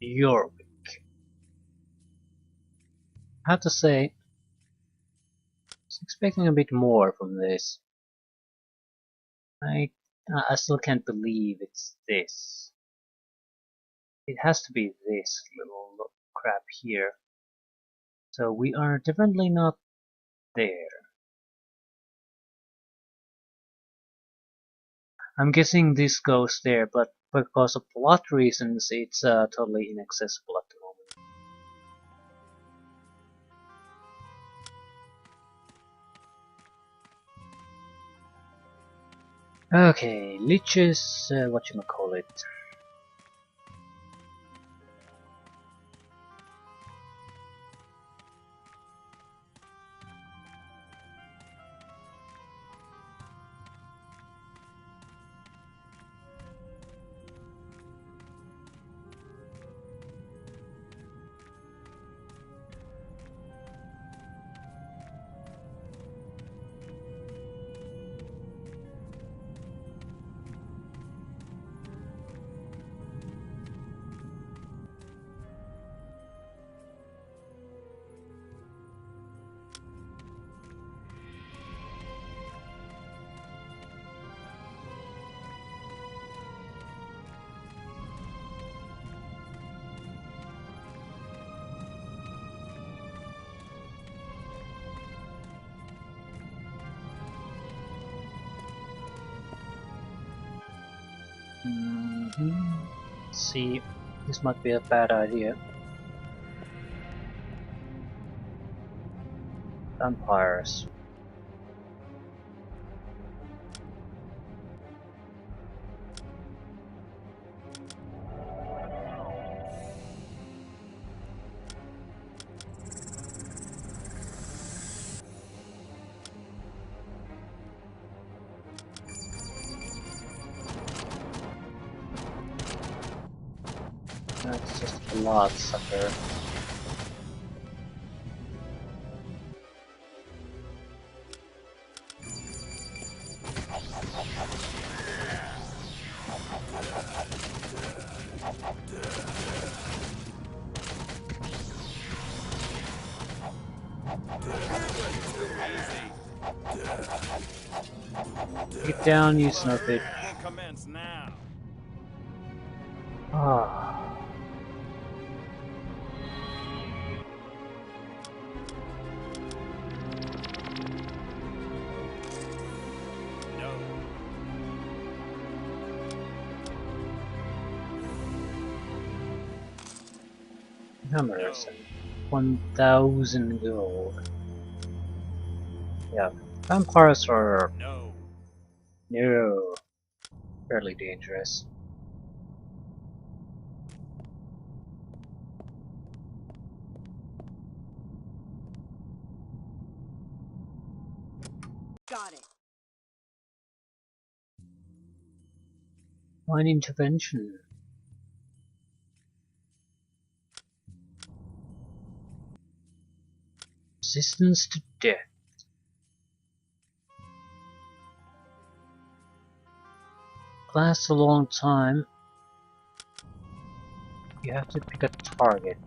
You're weak. I have to say, I was expecting a bit more from this. I I still can't believe it's this. It has to be this little crap here. So we are definitely not there. I'm guessing this goes there, but because of plot reasons, it's totally inaccessible at the moment. Okay, Lich's, whatchamacallit. See, this might be a bad idea. Vampires. That's just a bloodsucker. Get down, you son of a bitch. Commence now. Ah. No. Hammers and 1,000 gold. Yeah, vampires are No. no fairly dangerous. Got it. One intervention. Resistance to death. Lasts a long time. You have to pick a target.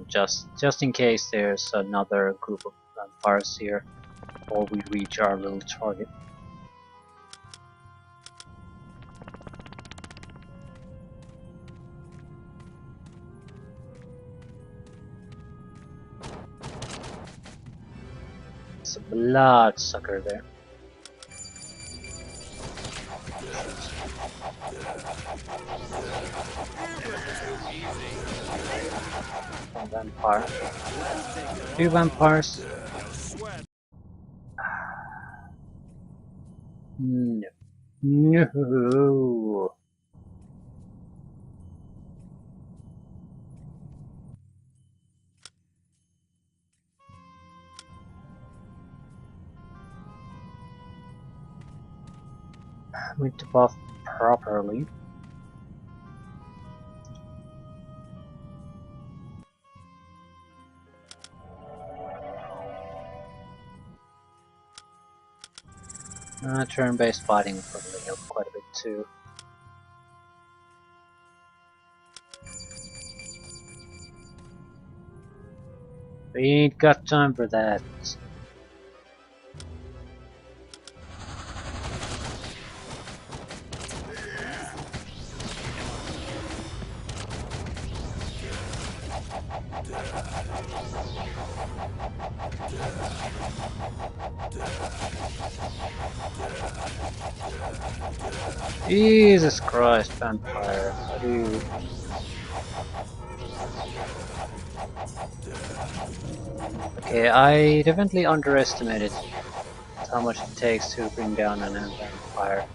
Just in case there's another group of vampires here, or we reach our little target. It's a bloodsucker there. One vampire. Two vampires. No. No. We need to buff properly. Turn-based fighting will probably help quite a bit too. We ain't got time for that. Jesus Christ, vampire, dude. Okay, I definitely underestimated how much it takes to bring down an vampire.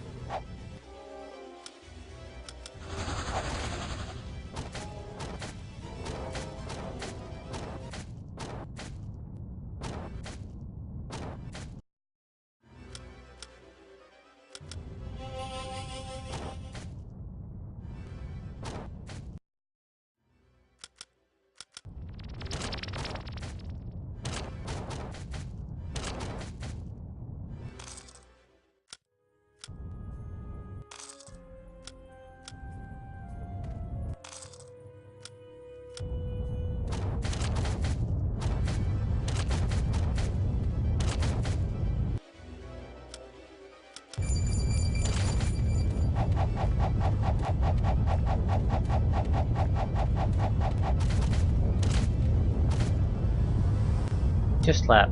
Just lap.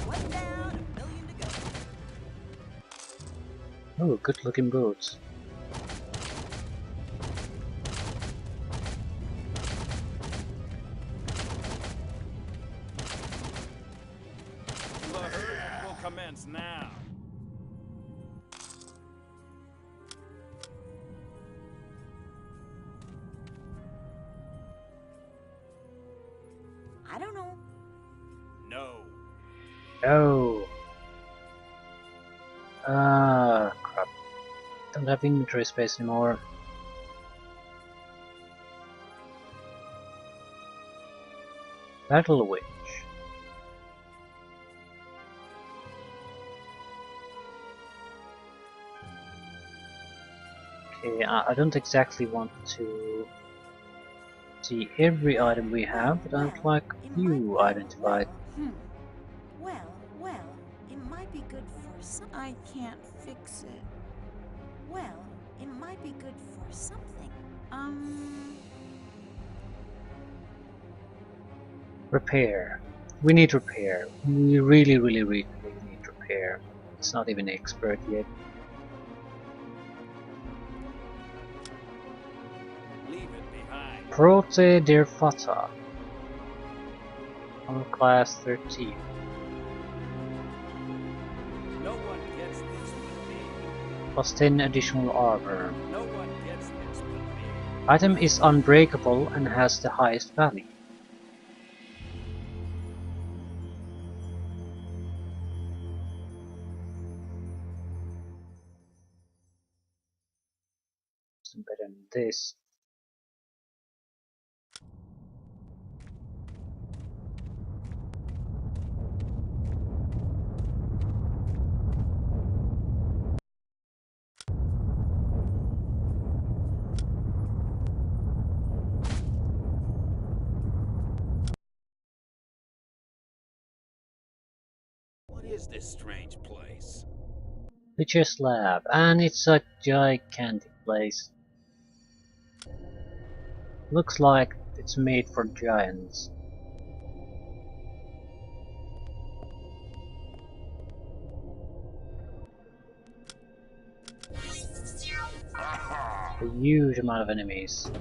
One down, a million to go. Oh, good looking boots. The herd will commence now. I don't know. No. Oh. Ah, crap. Don't have inventory space anymore. Battle Witch. Okay, I don't exactly want to see every item we have, but I'd like a few identified. Well, it might be good for some. I can't fix it. Well, it might be good for something. Repair. We need repair. We really need repair. It's not even expert yet. Leave it behind. Prote der Fata. Armor class 13. No one gets this but me. Plus 10 additional armor. No one gets this but me. Item is unbreakable and has the highest value. Some better than this. What is this strange place? Lich's lab, and it's a gigantic place. Looks like it's made for giants. A huge amount of enemies.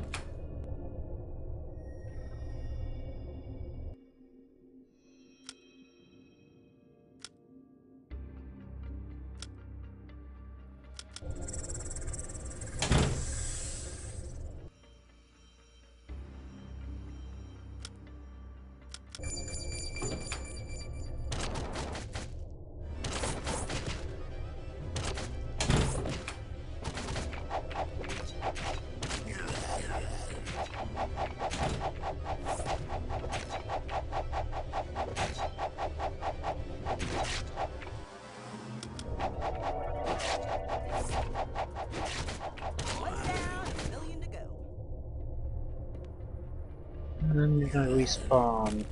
And you're gonna respawn.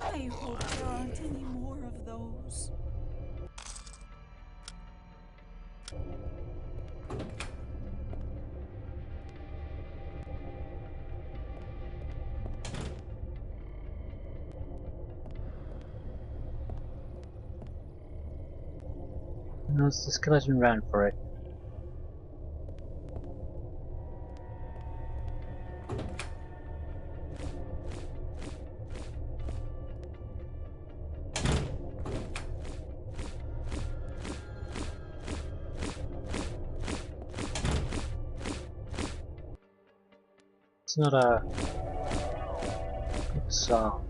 I hope there aren't any more of those. No, the skeleton ran for it. It's not a good sound.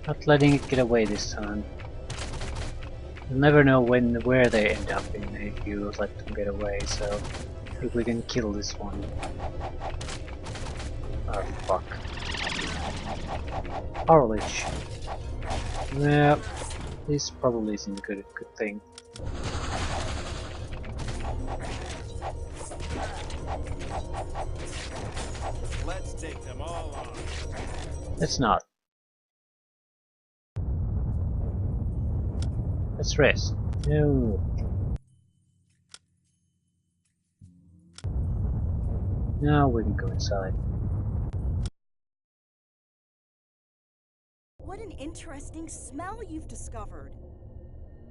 Not letting it get away this time. You'll never know where they end up in if you let them get away, so if we can kill this one. Oh fuck. Our Lich. Yeah, this probably isn't a good thing. Let's take them all on. Let's not. Let's rest. No. Now we can go inside. What an interesting smell you've discovered.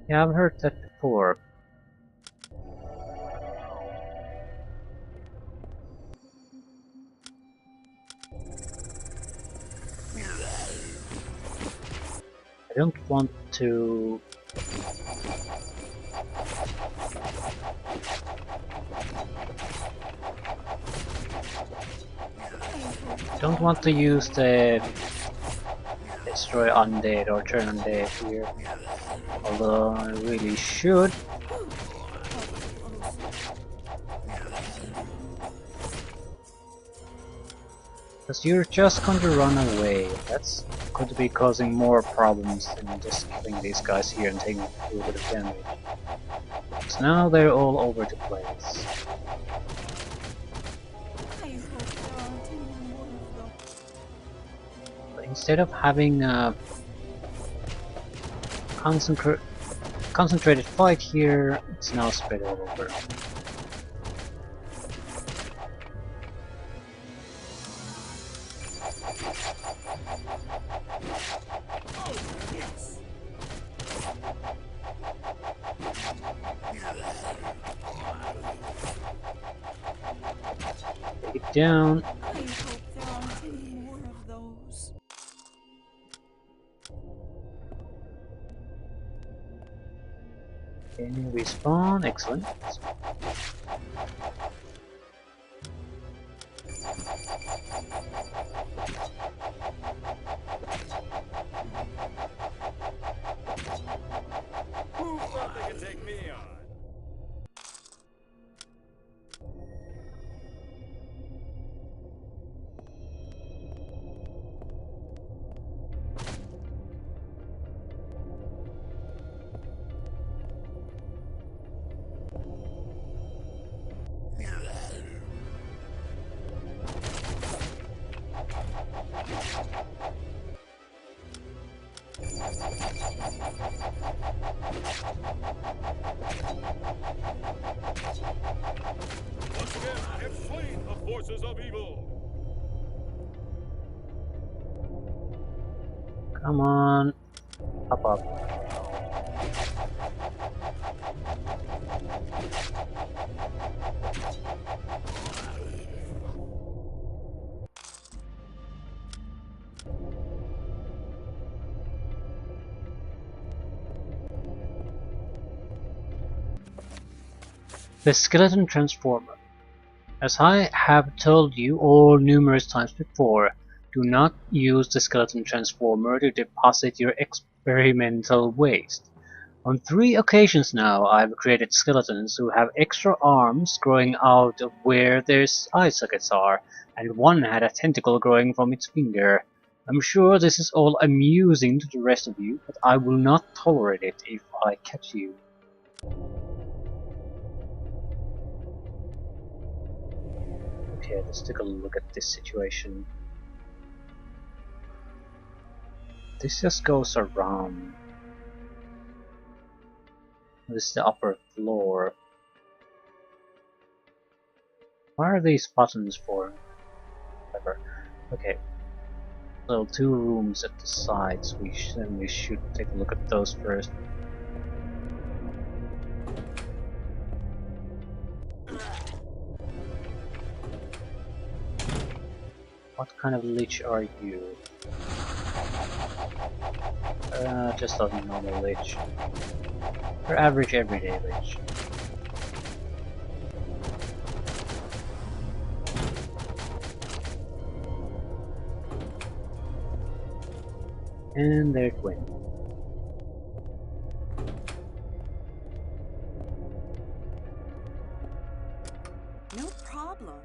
Yeah, I've heard that before. I don't want to... don't want to use the destroy undead or turn undead here. Although I really should. Because you're just going to run away. That's going to be causing more problems than just killing these guys here and taking a little bit of damage. So now they're all over the place. I hope there aren't any more of those. But instead of having a concentrated fight here, it's now spread all over. Take it down. I hope there aren't any more of those. Okay, respawn. Excellent. Who thought they could take me Once again, have slain the forces of evil. Come on, pop up. The skeleton transformer. As I have told you all numerous times before, do not use the skeleton transformer to deposit your experimental waste. On 3 occasions now I have created skeletons who have extra arms growing out of where their eye sockets are, and one had a tentacle growing from its finger. I'm sure this is all amusing to the rest of you, but I will not tolerate it if I catch you. Okay, let's take a look at this situation. This just goes around. This is the upper floor. What are these buttons for? Whatever. Okay. So 2 rooms at the sides. We should take a look at those first. What kind of lich are you? Just a normal lich. Your average everyday lich. And there it went. No problem.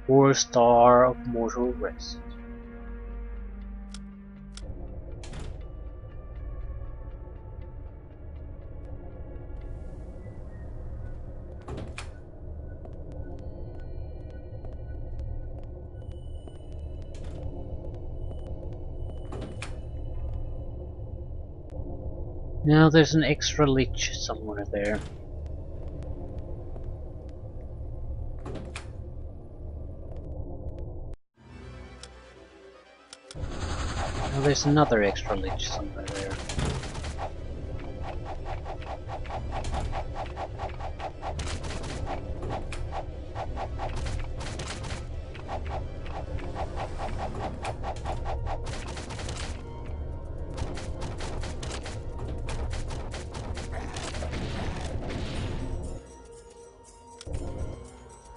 4-star of mortal rest. Now there's an extra lich somewhere there. Now there's another extra lich somewhere there.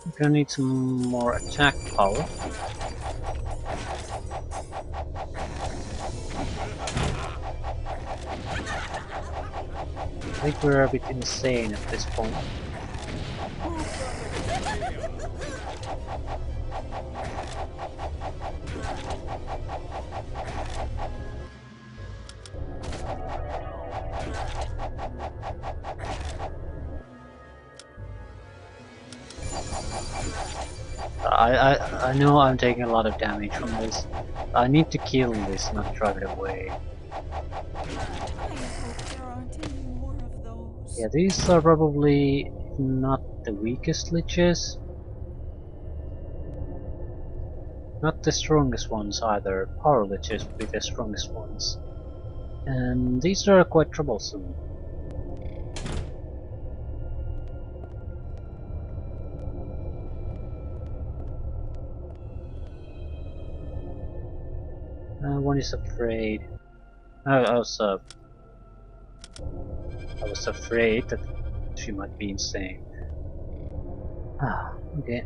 I'm gonna need some more attack power. I think we're a bit insane at this point. I know I'm taking a lot of damage from this. I need to kill this, not drive it away. I hope there aren't any more of those. Yeah, these are probably not the weakest liches. Not the strongest ones either. Power liches would be the strongest ones. And these are quite troublesome. One is afraid. I was afraid that she might be insane. Ah, okay.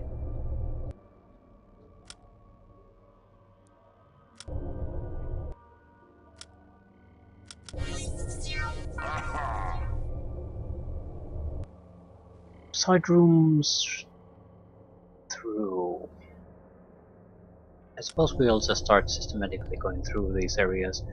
Side rooms through. I suppose we'll just start systematically going through these areas.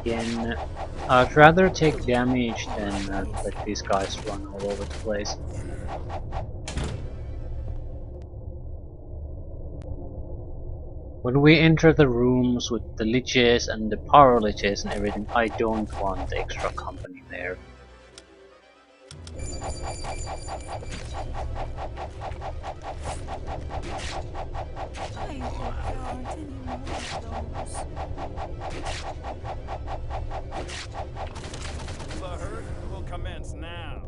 again. I'd rather take damage than let these guys run all over the place. When we enter the rooms with the liches and the power liches and everything, I don't want extra company there. I hope there aren't any more of those. The herd will commence now.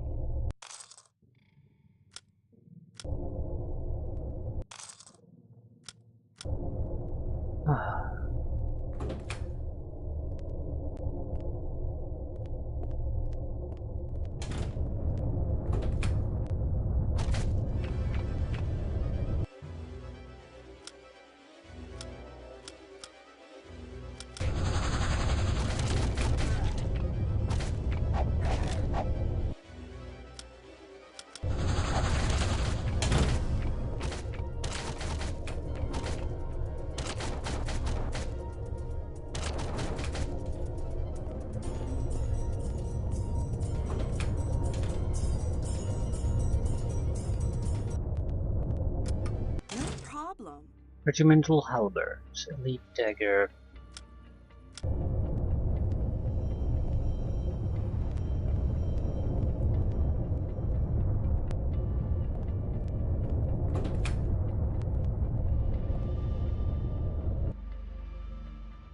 No problem. Regimental halberds, elite dagger.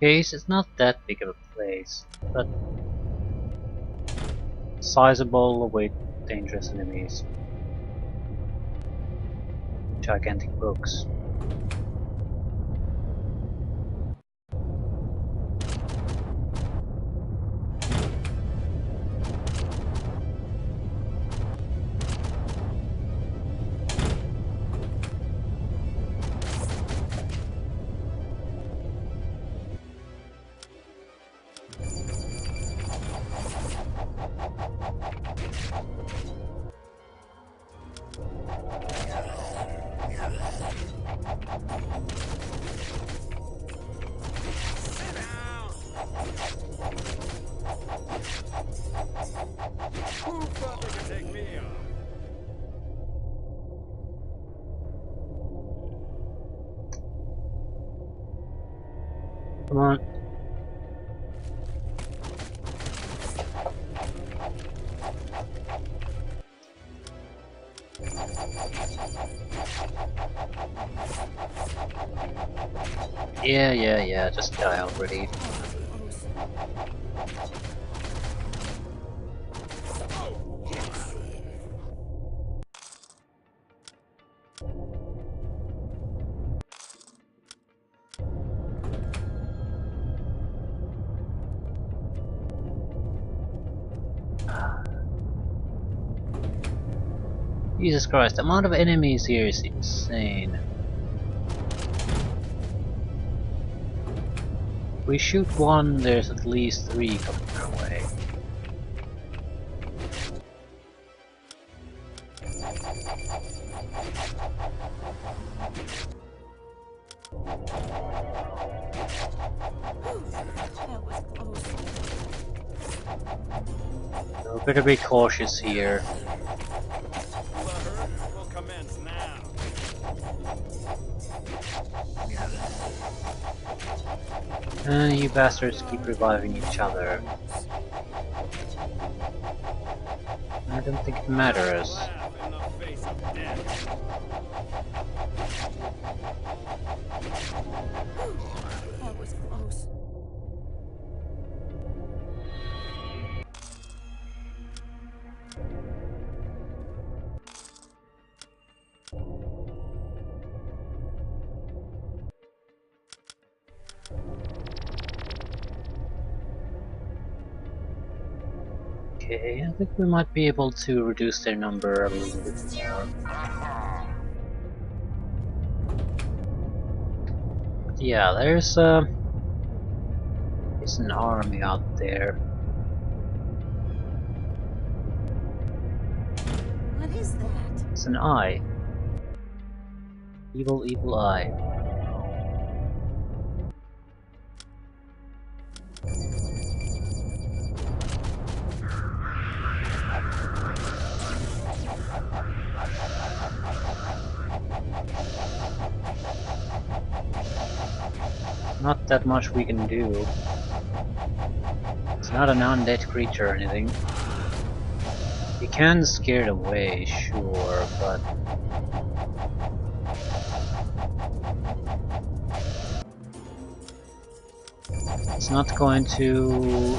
Case is not that big of a place, but sizable with dangerous enemies. Gigantic books. Who thought they could take me on? Come on. Yeah, just die already. Jesus Christ, the amount of enemies here is insane. We shoot one, there's at least 3 coming our way. That was close. So better be cautious here. The herd will commence now. You bastards keep reviving each other. I don't think it matters. Laugh in the face of death. That was close. Okay, I think we might be able to reduce their number a little bit more. But yeah, there's an army out there. What is that? It's an eye. Evil eye. not that much we can do. It's not an undead creature or anything. You can scare it away, sure, but it's not going to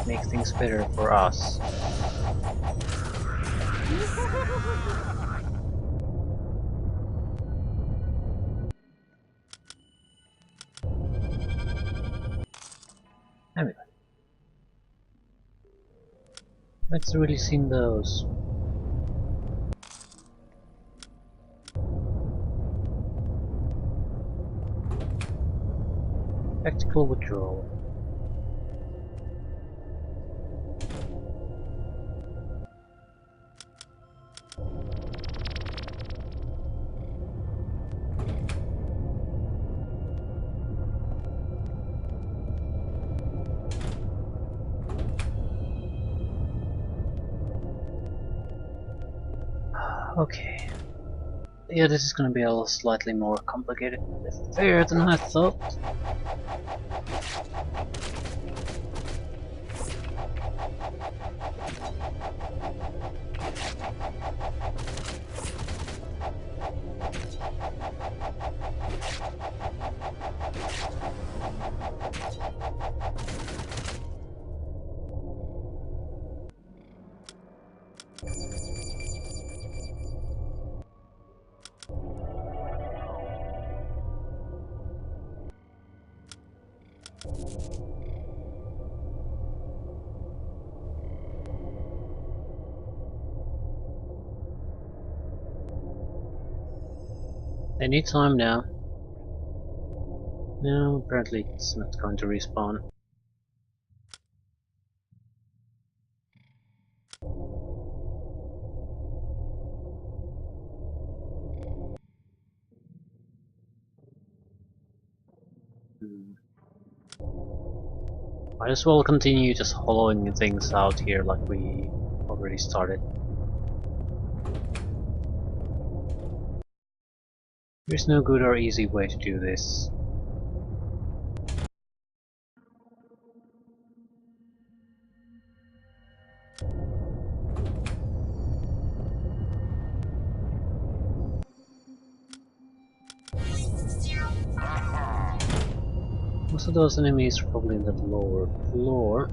make things better for us. Anyway, let's really see those. Tactical withdrawal. Okay. Yeah, this is gonna be a slightly more complicated affair than I thought. Any time now. No, apparently it's not going to respawn. Hmm. Might as well continue just hollowing things out here like we already started. There's no good or easy way to do this. Most of those enemies are probably in the lower floor.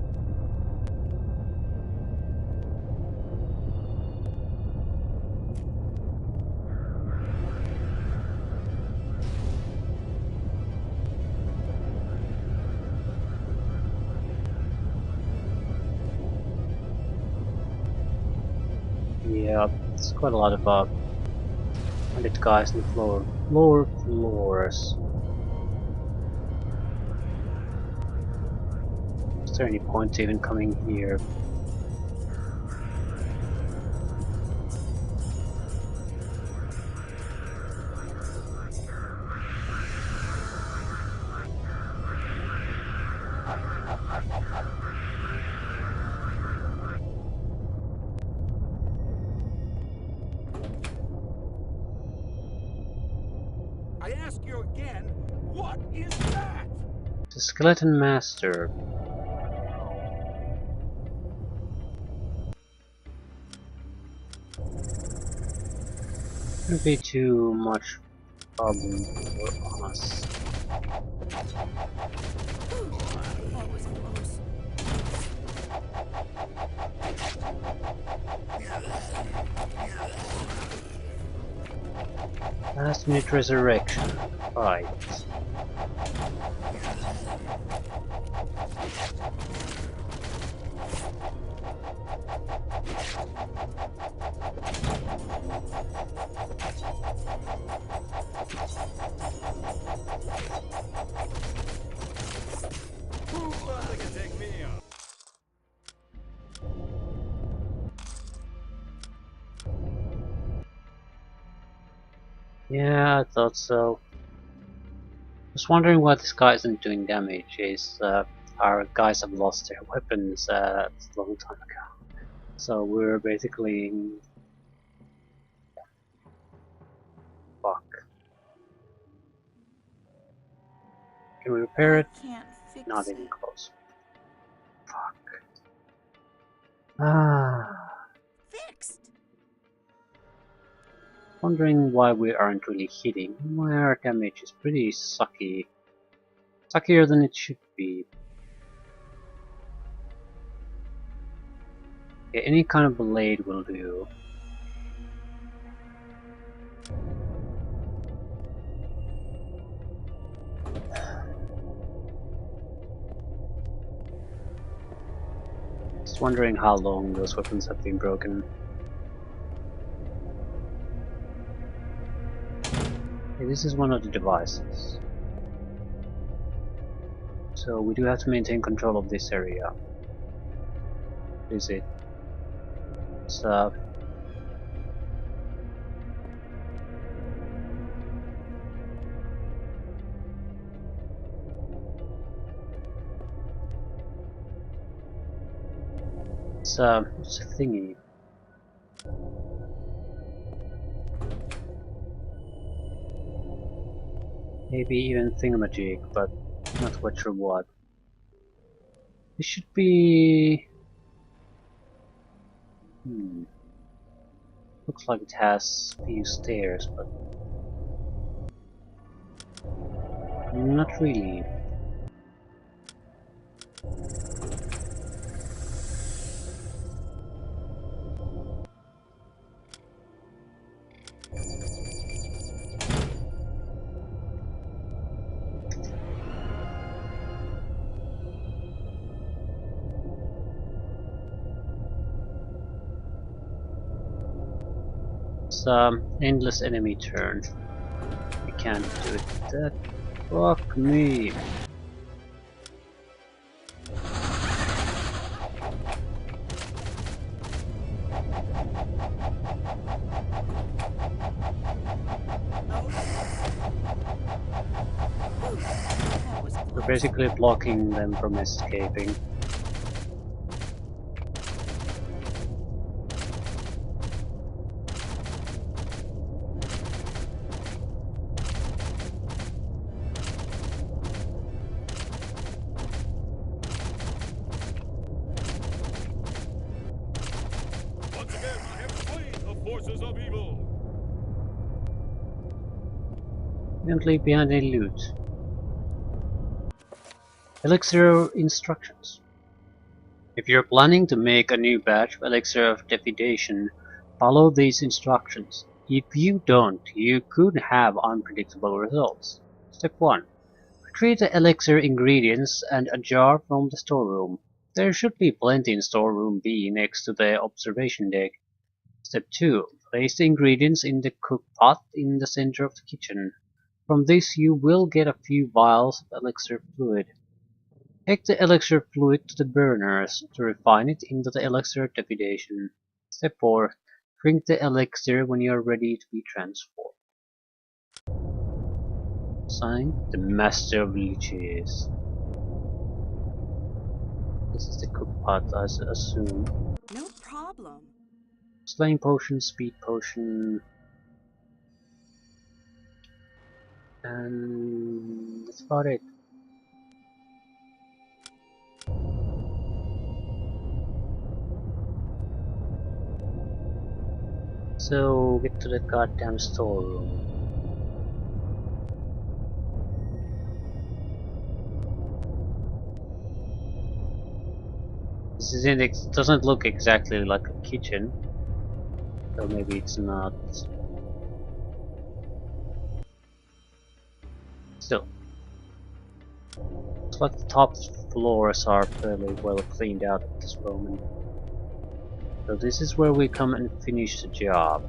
Yeah, there's quite a lot of hundred guys in the lower floors. Is there any point to even coming here? I ask you again, what is that? The Skeleton Master. Shouldn't be too much problem for us. That was close. Last minute resurrection. Right. Who thought they could take me on? Yeah, I thought so. Was wondering why this guy isn't doing damage. Our guys have lost their weapons a long time ago. So we're basically fuck. Can we repair I it? can't fix Not it. even close. Fuck. Ah. Fixed! Wondering why we aren't really hitting. My air damage is pretty sucky. Suckier than it should be. Okay, any kind of blade will do. Just wondering how long those weapons have been broken. Okay, this is one of the devices. So we do have to maintain control of this area. Is it? So it's a thingy. Maybe even thingamajig, but not quite sure what. It should be. Looks like it has a few stairs, but not really. It's endless enemy turn. We can't do it. That fuck me. That was We're close. basically blocking them from escaping. Once again, I have slain the forces of evil. Don't leave behind any loot. Elixir instructions. If you're planning to make a new batch of Elixir of Defidation, follow these instructions. If you don't, you could have unpredictable results. Step 1. Retrieve the elixir ingredients and a jar from the storeroom. There should be plenty in storeroom B next to the observation deck. Step 2. Place the ingredients in the cook pot in the center of the kitchen. From this you will get a few vials of elixir fluid. Take the elixir fluid to the burners to refine it into the elixir defidation. Step 4. Drink the elixir when you are ready to be transformed. Signed, the Master of Liches. This is the cook pot, I assume. No problem. Slaying potion, speed potion, and that's about it. So get to the goddamn storeroom. This isn't. It doesn't look exactly like a kitchen, so maybe it's not. Still, looks like the top floors are fairly well cleaned out at this moment. So this is where we come and finish the job.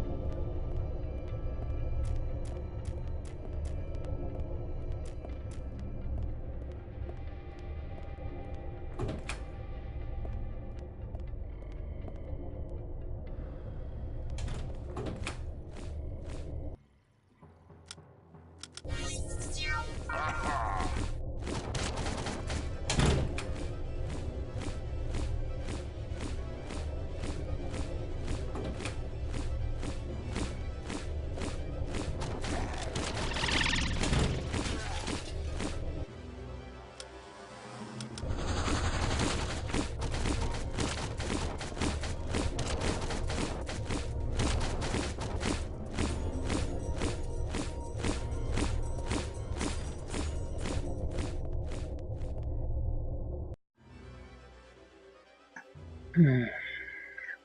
Hmm,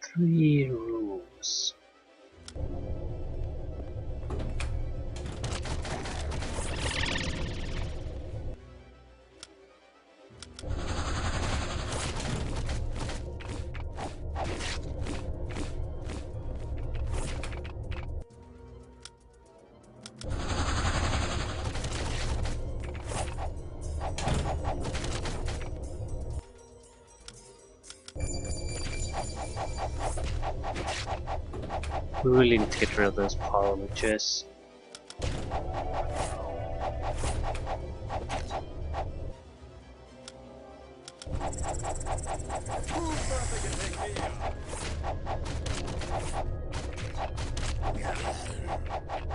3 rooms. We really need to get rid of those power witches. Who thought they could take me out?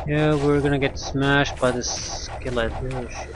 Yeah, we're gonna get smashed by the skeleton. Oh shit.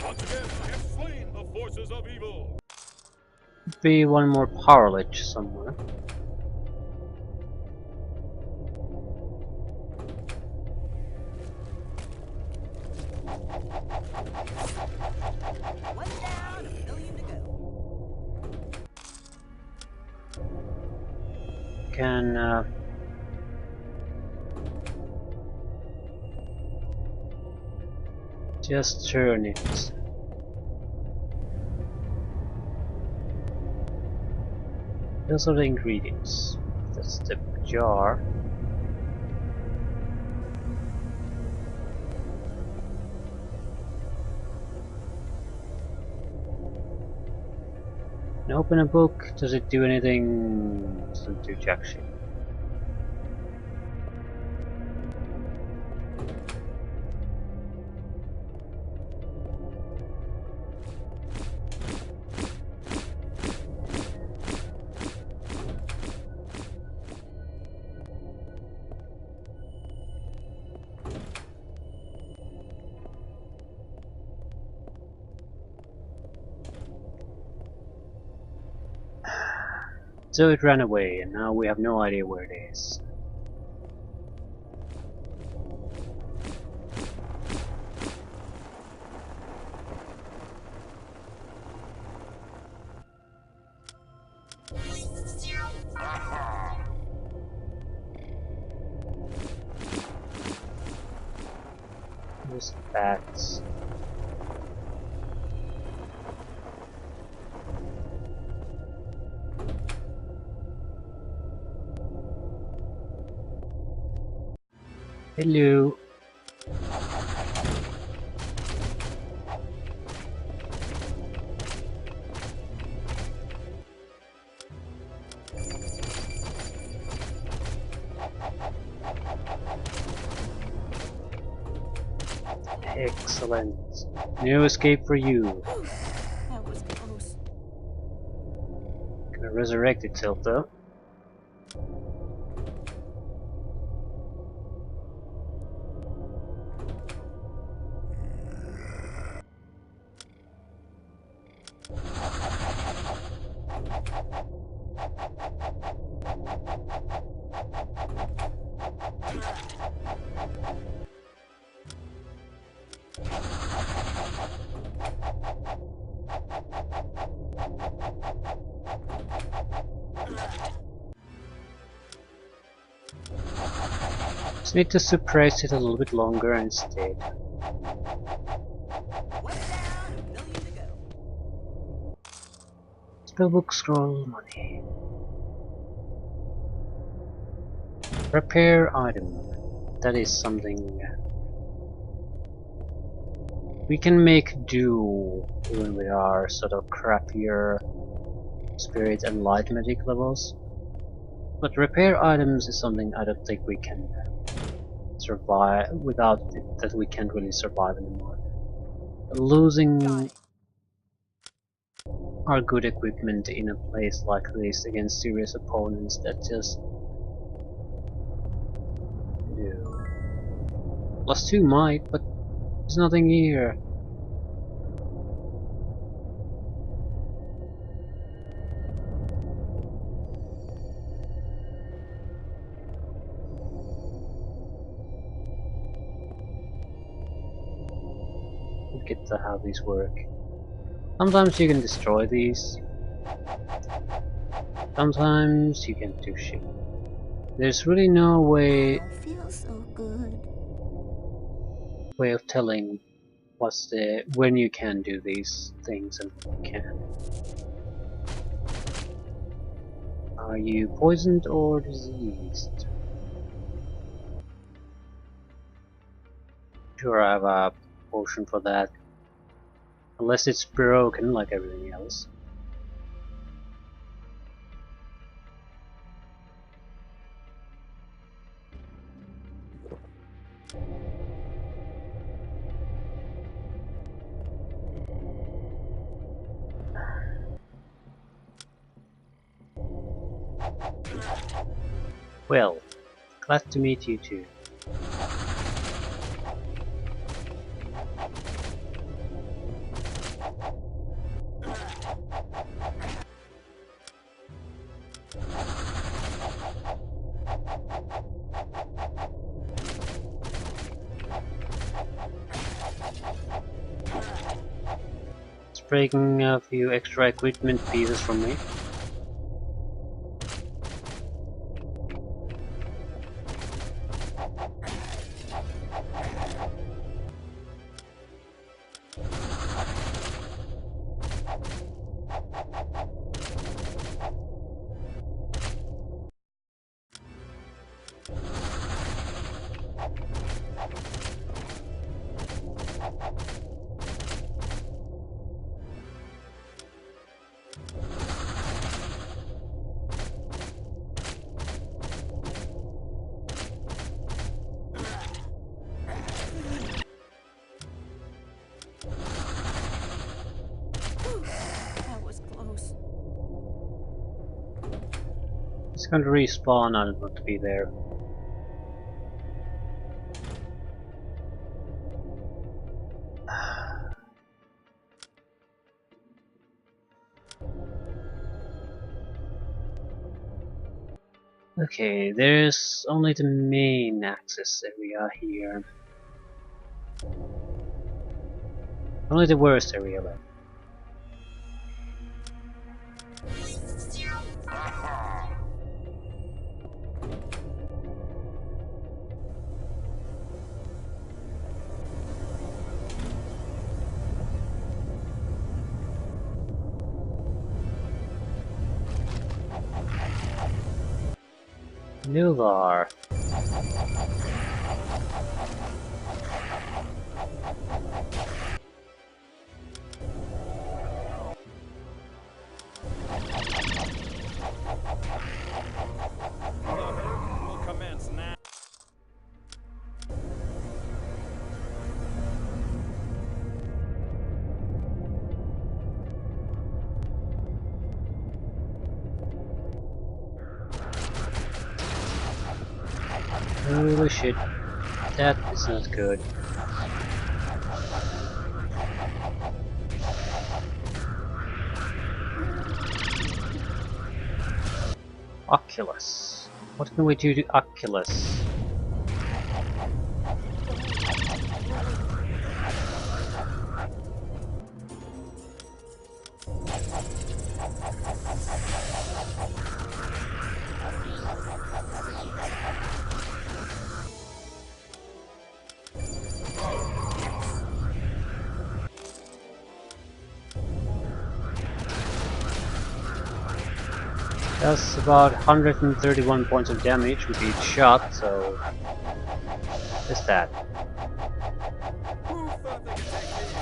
Once again, I have slain the forces of evil. Be one more power lich somewhere. One down, a million to go. Can just turn it. Those are the ingredients. That's the jar. And open a book. Does it do anything? Doesn't do jack shit. So it ran away, and now we have no idea where it is. There's bats. Hello. Excellent. No escape for you. That was close. Gonna resurrect itself though. Just need to suppress it a little bit longer and it's dead. One down, a million to go. Spellbook scroll money. Repair item. That is something we can make do even with our sort of crappier spirit and light magic levels. But repair items is something I don't think we can survive without it, that we can't really survive anymore. Losing our good equipment in a place like this against serious opponents, that just no. +2 might, but there's nothing here. Look at how these work. Sometimes you can destroy these. Sometimes you can't do shit. There's really no I don't feel so good. way of telling when you can do these things and when you can't. Are you poisoned or diseased? Sure, I have a potion for that. Unless it's broken like everything else. Well, glad to meet you too. It's breaking a few extra equipment pieces from me. That was close. It's going to respawn, I don't want to be there. Okay, there's only the main access area here. Only the worst area left. Nular. Will commence now. Holy shit. That is not good. Oculus. What can we do to Oculus? That's about 131 points of damage with each shot, so that's that. Who further to take lead?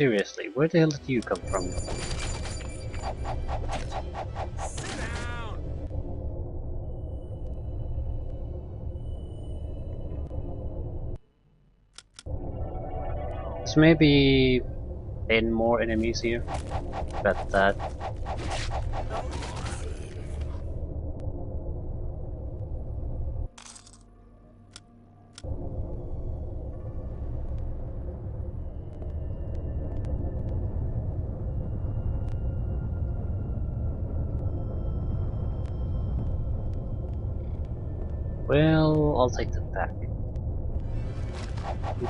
Seriously, where the hell did you come from? Sit down. There's maybe 10 more enemies here. Bet that. Well, I'll take that back.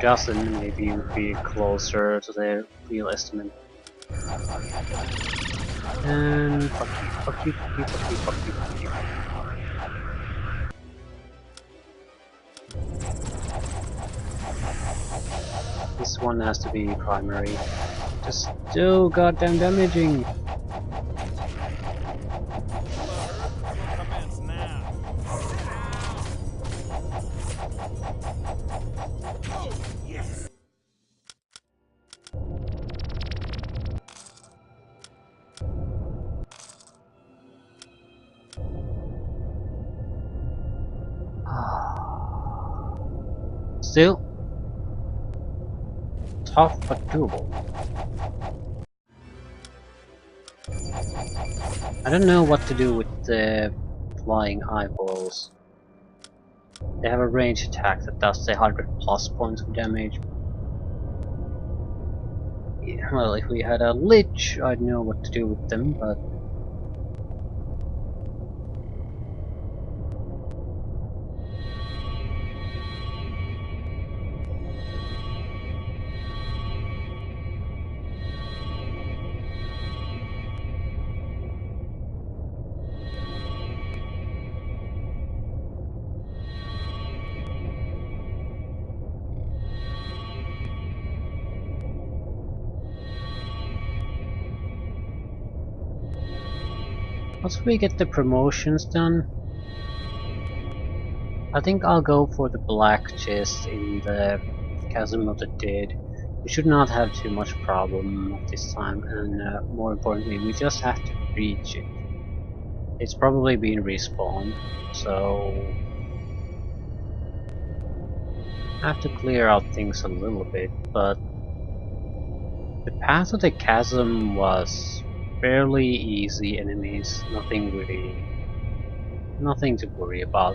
Justin maybe would be closer to their real estimate. And fuck you, fuck you, fuck you, fuck you, fuck you, fuck you. This one has to be primary. Just so goddamn damaging. Commence now. Oh, yes. Still tough but doable. I don't know what to do with the flying eyeballs. They have a range attack that does 100 plus points of damage. Yeah, well, if we had a Lich, I'd know what to do with them, but once we get the promotions done, I think I'll go for the black chest in the Chasm of the Dead. We should not have too much problem this time, and more importantly, we just have to reach it. It's probably been respawned, so I have to clear out things a little bit, but the path of the chasm was fairly easy enemies, nothing to worry about.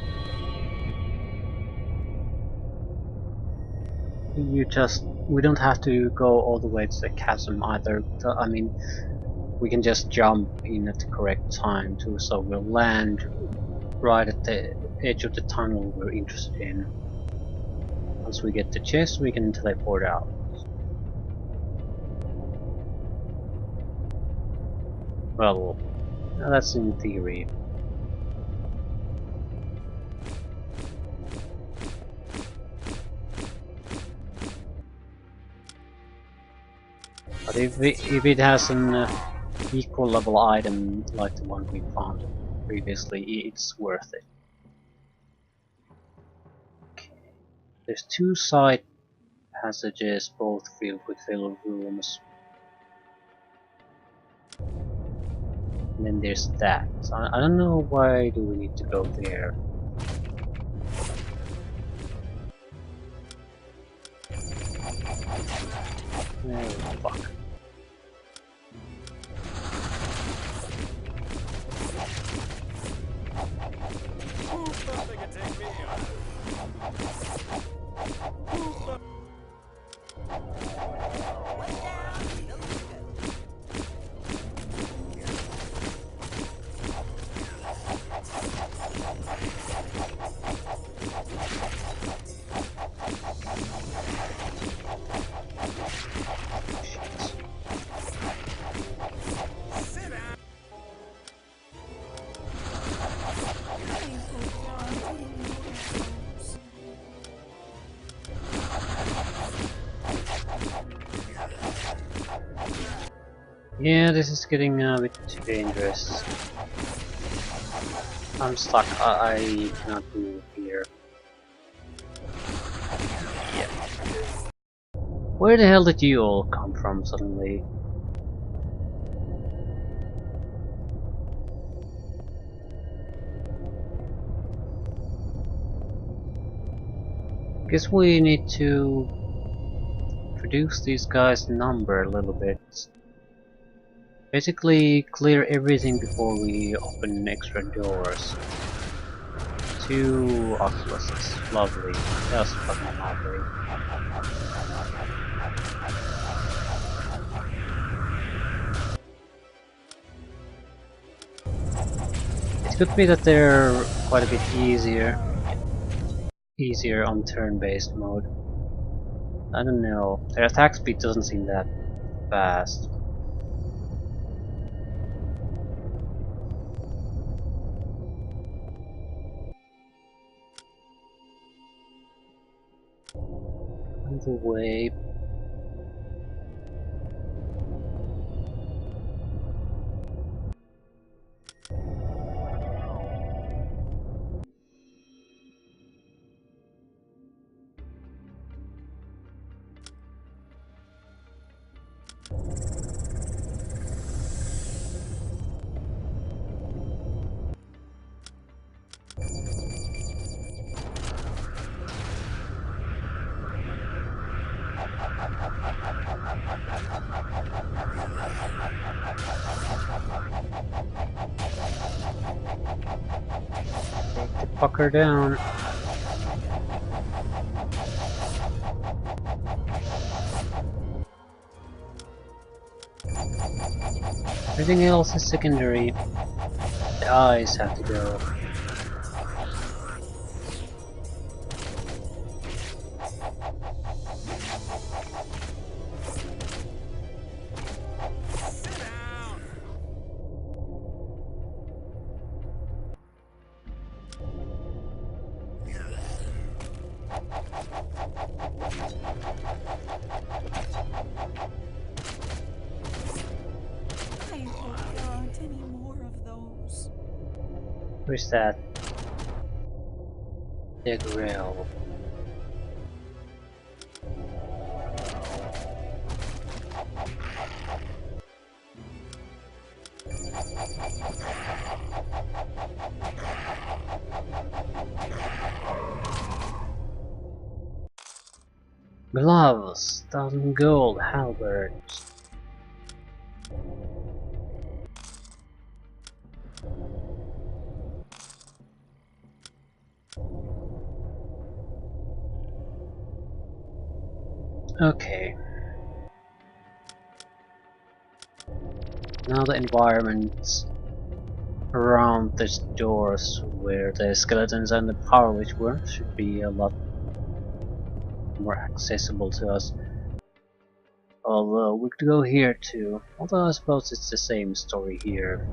We don't have to go all the way to the chasm either. I mean, we can just jump in at the correct time too, so we'll land right at the edge of the tunnel we're interested in. Once we get the chest, we can teleport out. Well, that's in theory. But if it has an equal level item like the one we found previously, it's worth it. Okay. There's two side passages, both filled with filled rooms. And then there's that. So I don't know why do we need to go there. Oh fuck. Nothing can take me on. Yeah, this is getting a bit too dangerous. I'm stuck. I cannot move here. Yeah. Where the hell did you all come from suddenly? Guess we need to reduce these guys' number a little bit. Basically clear everything before we open extra doors. 2 Oculuses. Lovely. Just fucking lovely. It could be that they're quite a bit easier on turn-based mode. I don't know. Their attack speed doesn't seem that fast. Either way. Take the fucker down. Everything else is secondary. The eyes have to go. Sit down. I hope there aren't any more of those. Where's that? The grill. Gloves, 1,000 gold, halberds. Okay. Now the environment around these doors where the skeletons and the power witch were should be a lot more accessible to us. Although we could go here too. Although I suppose it's the same story here.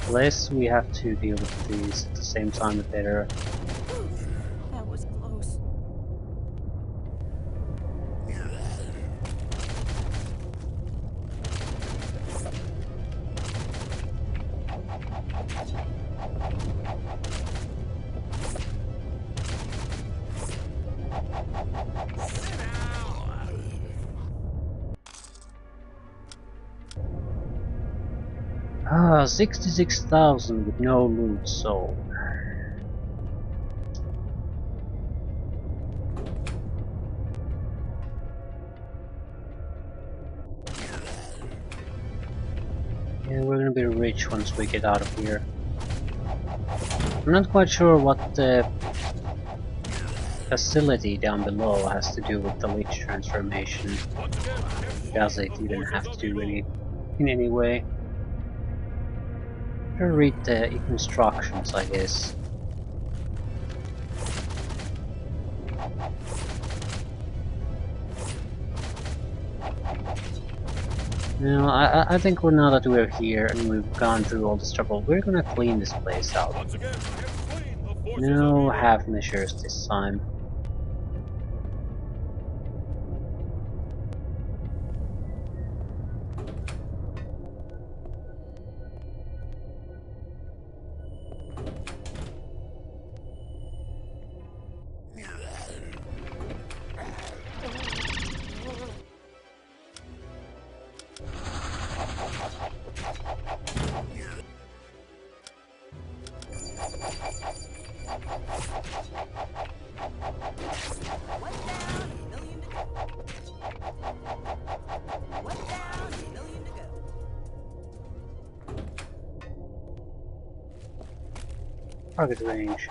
The less we have to deal with these at the same time, the better. That was close. Sit down. 66,000 with no loot sold. Yeah, we're gonna be rich once we get out of here. I'm not quite sure what the facility down below has to do with the Lich transformation. Does it even have to do in any way? Better read the instructions, I guess. No, I think now that we're here and we've gone through all this trouble, we're gonna clean this place out. Once again, I have slain the forces No of evil. half measures this time. One down, a million to go. One down, a million to go. Target range.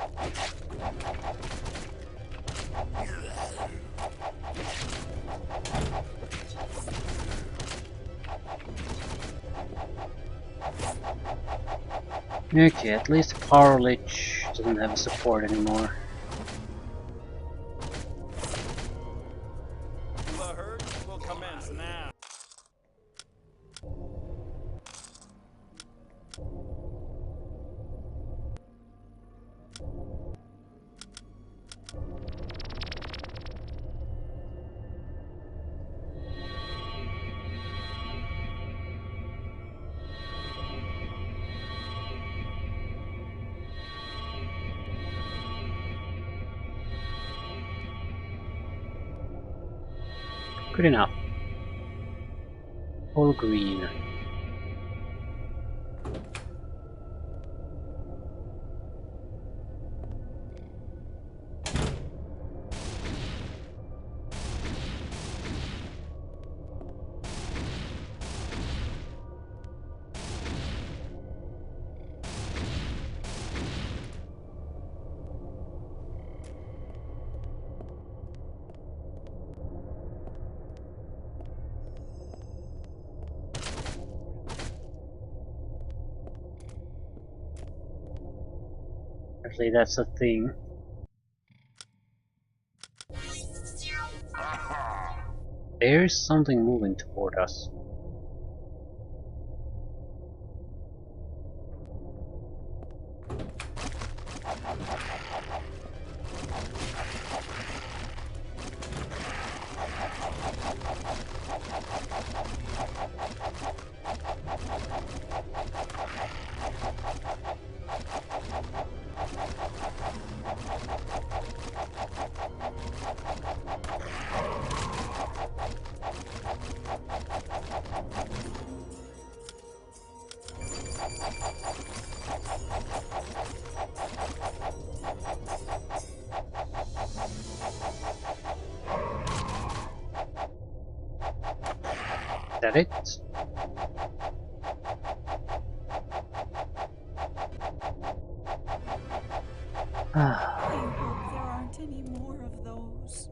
Okay, at least the Power Lich doesn't have a support anymore. The herd will commence now. Good enough. All green. Actually, that's a thing. There's something moving toward us. Is that it? Ah, I hope there aren't any more of those.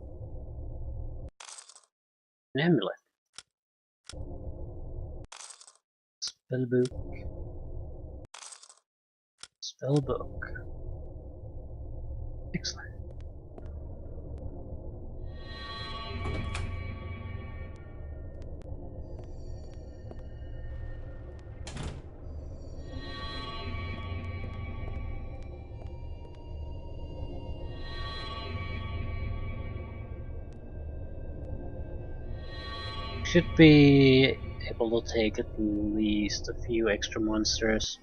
an amulet. Spellbook. Spellbook. Excellent. Should be able to take at least a few extra monsters.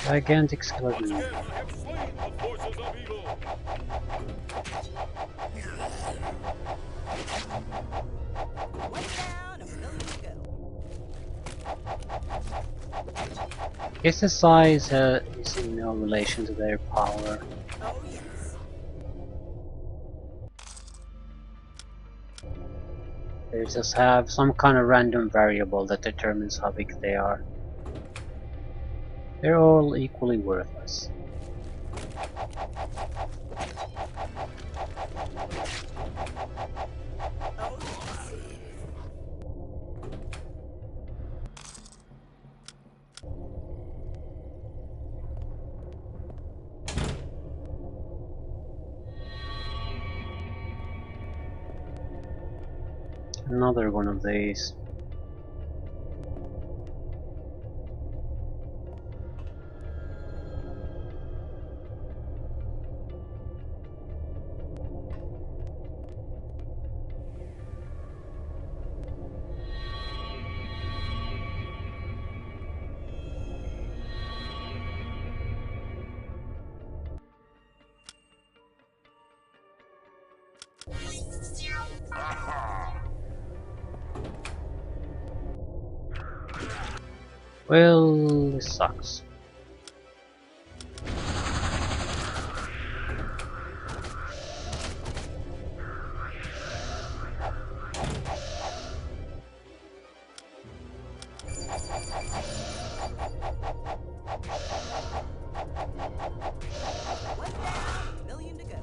Gigantic skeleton. Once again, I have slain the forces of evil. One down, a million to go. Guess the size is in no relation to their power. Oh, yes. They just have some kind of random variable that determines how big they are. They're all equally worthless. Oh, yes. Another one of these. Well, this sucks. One down, million to go.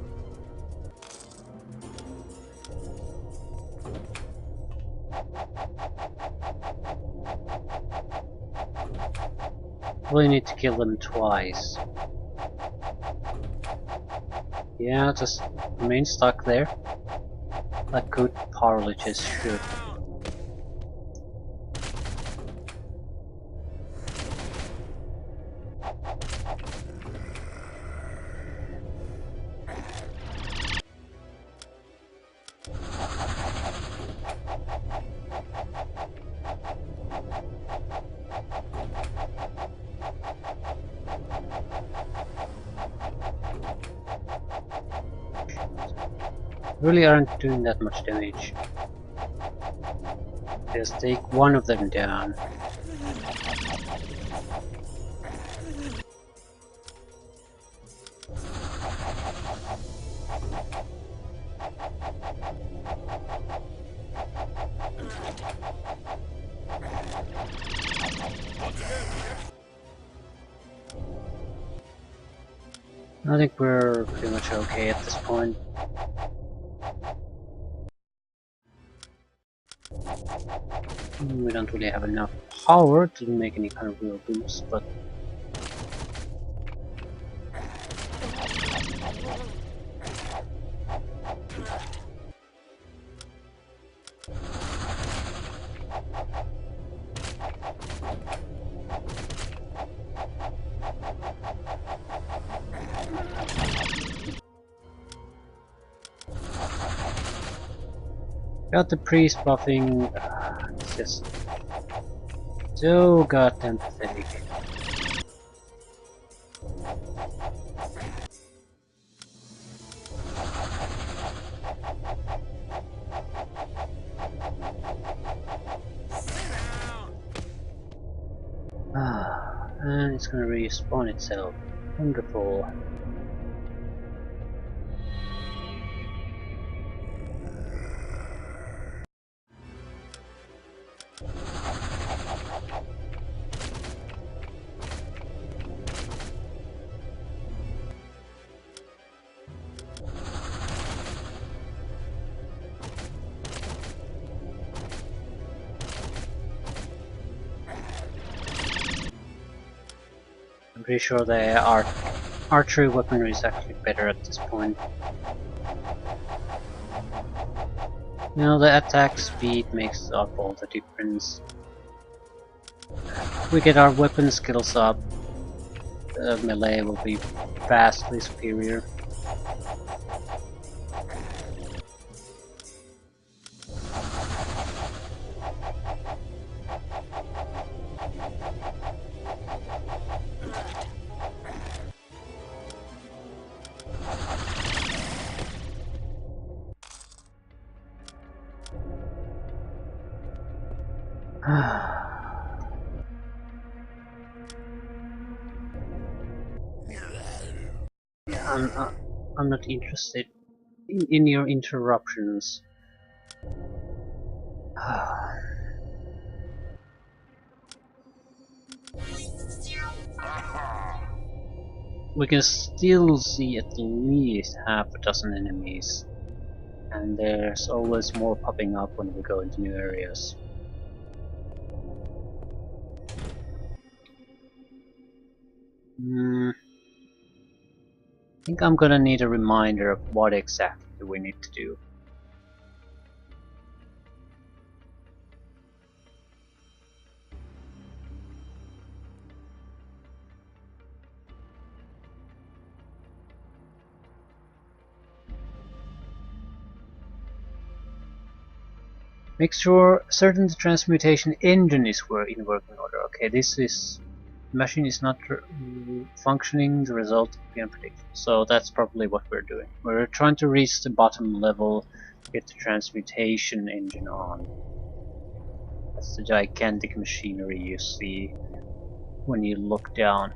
We need to kill them twice. Yeah, just remain stuck there. Like good power liches should. Really aren't doing that much damage. Just take one of them down. I think we're pretty much okay at this point. We don't really have enough power to make any kind of real boost, but got the priest buffing. It's just so goddamn pathetic. And it's gonna respawn itself. Wonderful. I'm pretty sure the archery weaponry is actually better at this point. You know, the attack speed makes up all the difference. If we get our weapon skills up, the melee will be vastly superior. I'm not interested in your interruptions. We can still see at least half a dozen enemies, and there's always more popping up when we go into new areas. I think I'm gonna need a reminder of what exactly we need to do. Make sure certain transmutation engine is in working order. Okay, this is machine is not functioning, the result will be unpredictable. So that's probably what we're doing. We're trying to reach the bottom level, get the transmutation engine on. That's the gigantic machinery you see when you look down.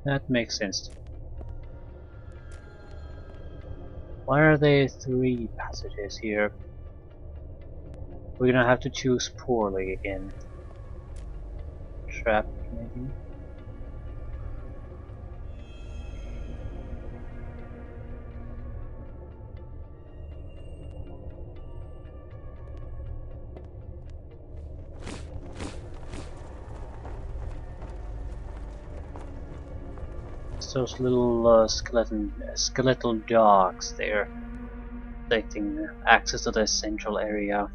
That makes sense. Why are there 3 passages here? We're gonna have to choose poorly again. Trap, maybe? It's those little skeletal dogs there, protecting access to the central area.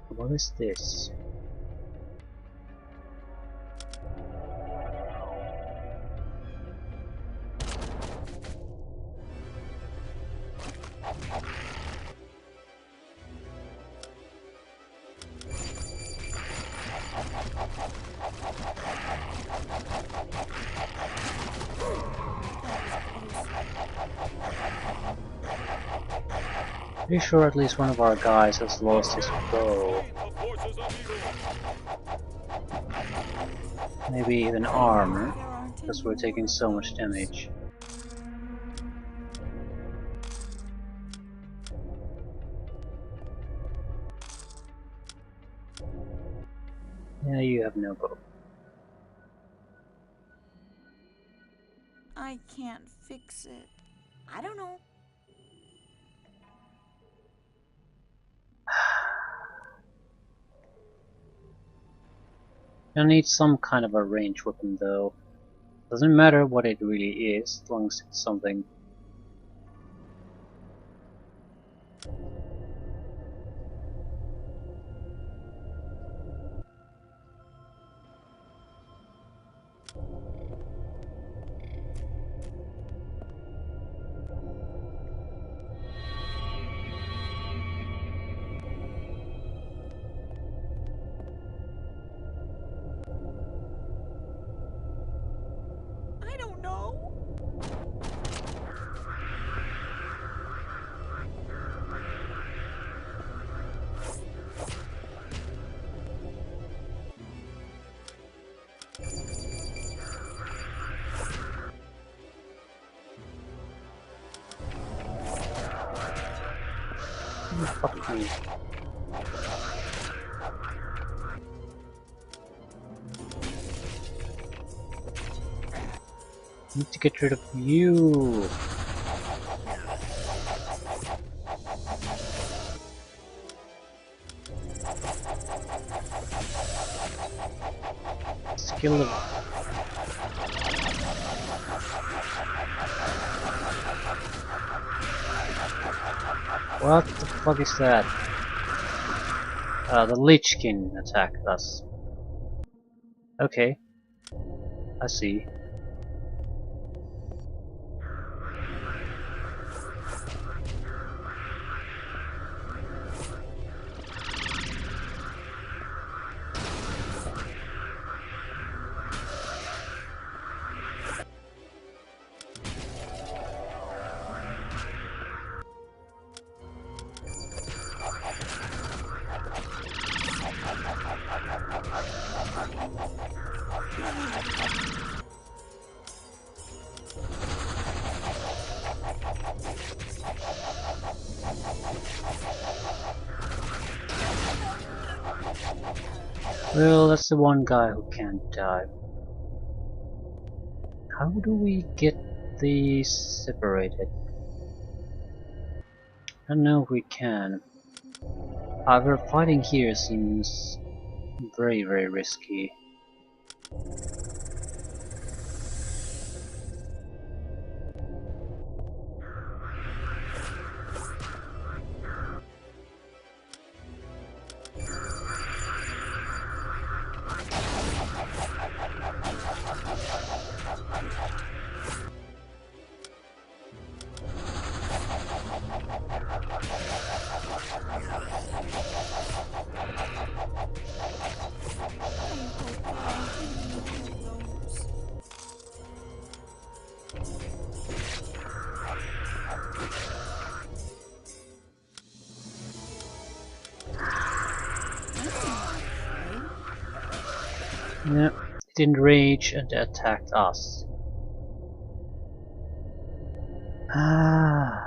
What is this? Pretty sure at least one of our guys has lost his bow. Maybe even armor, because we're taking so much damage. Yeah, you have no bow. I can't fix it. I don't know. I need some kind of a ranged weapon though. Doesn't matter what it really is, as long as it's something. I don't know. Fuck me. Need to get rid of you. Skill level. What the fuck is that? The Lich can attack us. Okay, I see. Well, that's the one guy who can't die. How do we get these separated? I don't know if we can. However, fighting here seems very, very risky. Yeah, it didn't rage and attacked us. Ah.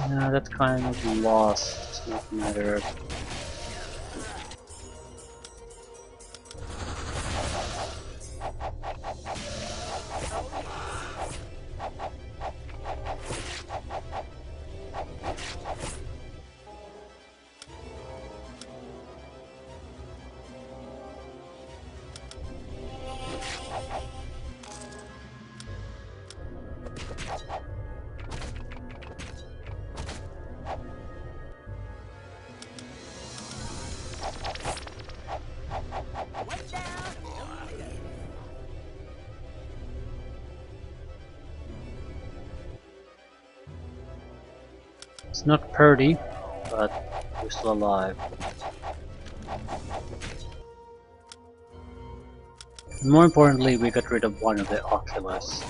Yeah, that kind of loss does not matter. One down, million to go. It's not pretty, but we're still alive. And more importantly, we got rid of one of the Oculus.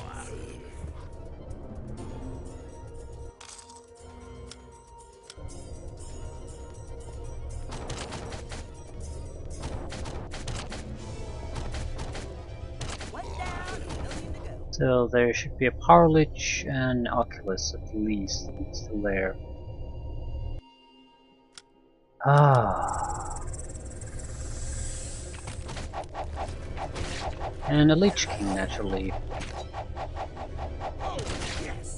One down, million to go. So there should be a Power Lich and Oculus at least still there. Ah. And a Lich King naturally. Oh, yes.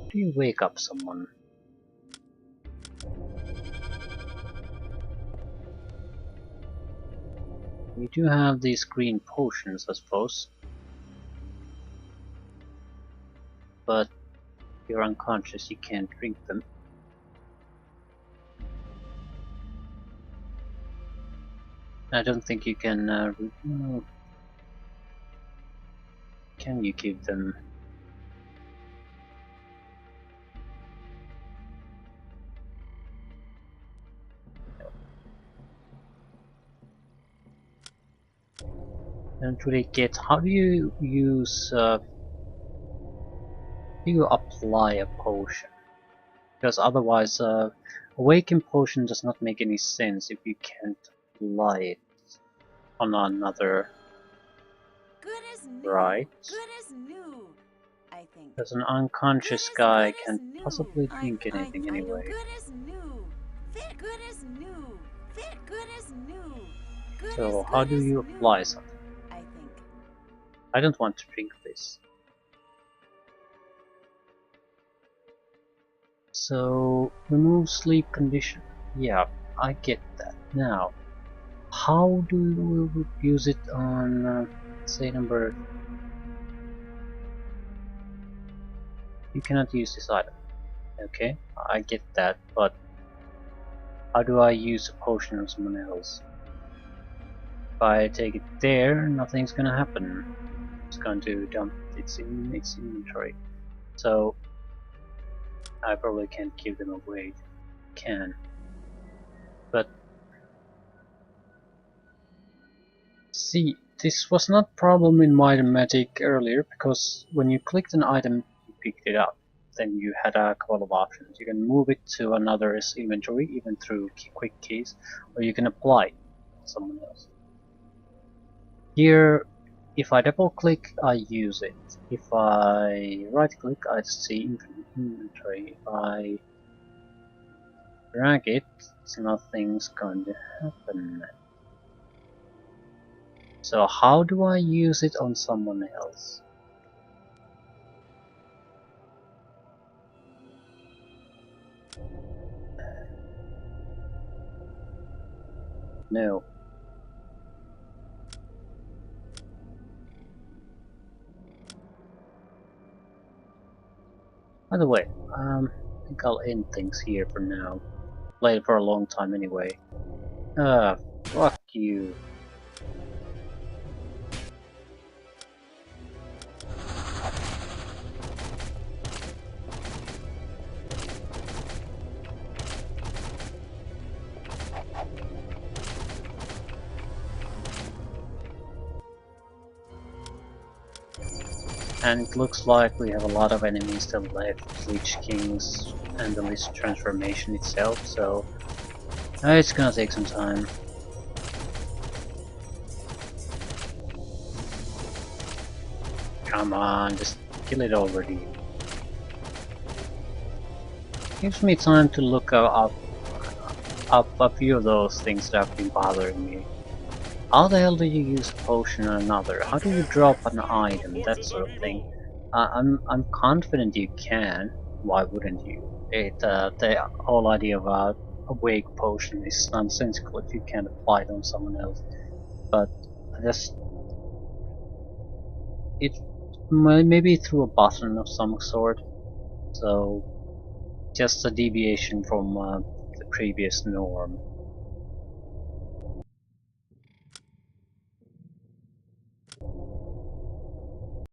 Do you wake up someone? We do have these green potions, I suppose. But if you're unconscious, you can't drink them. I don't think you can. Can you keep them? I don't really get. How do you use? Do you apply a potion? Because otherwise, awaken potion does not make any sense if you can't apply it on another. Good as new. Right? Good as new. I think. Because an unconscious guy can't possibly drink anything I don't. anyway. Good as new. Fit. Good as new. Fit. Good as new. So how do you apply something? I think. I don't want to drink this. So remove sleep condition. Yeah, I get that. Now, how do we use it on, say, number? You cannot use this item. Okay, I get that, but how do I use a potion on someone else? If I take it there, nothing's gonna happen. It's going to dump it in its inventory. So I probably can't give them away. Can, but see, this was not problem in Mightymatic earlier, because when you clicked an item, you picked it up. Then you had a couple of options. You can move it to another's inventory, even through quick keys, or you can apply it on someone else. Here, if I double click, I use it. If I right click, I see inventory. If I drag it, nothing's going to happen. So how do I use it on someone else? No. By the way, I think I'll end things here for now. Played for a long time anyway. Fuck you. And it looks like we have a lot of enemies still left, Lich Kings and the Lich transformation itself, so it's gonna take some time. Come on, just kill it already. Gives me time to look up a few of those things that have been bothering me. How the hell do you use a potion or another? How do you drop an item? That sort of thing. I'm confident you can. Why wouldn't you? The whole idea about a wake potion is nonsensical if you can't apply it on someone else. But just it maybe through a button of some sort. So just a deviation from the previous norm.